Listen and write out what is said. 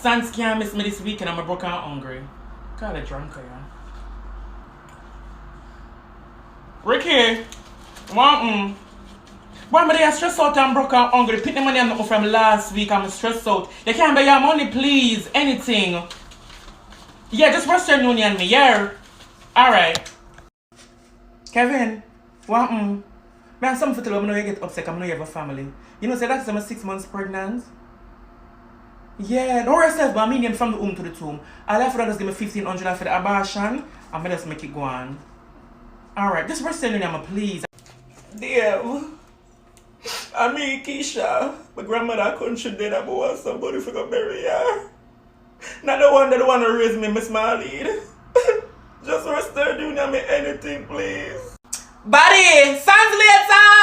Sans can't miss me this weekend. I'm broke and hungry. God, I drunk yeah. Ricky, why am I stressed out and broke and hungry? Pick the money I'm from last week. I'm stressed out. You can't buy your money, please. Anything. Yeah, just Western Union me. Yeah. Alright. Kevin, what Me have something to tell you. I'm not get upset. I'm not have a family. You know, say that's I'm 6 months pregnant. Yeah, don't yourself, but I mean from the home to the tomb. I'll have to just give me 1,500 for the abortion. I'm gonna just make it go on. Alright, just Western Union, please. Damn. I mean, Keisha, my grandmother country dead, I want somebody to go bury her. Not the one that want to raise me, Miss Marlene. Just Western Union me anything, please. Buddy, sounds later!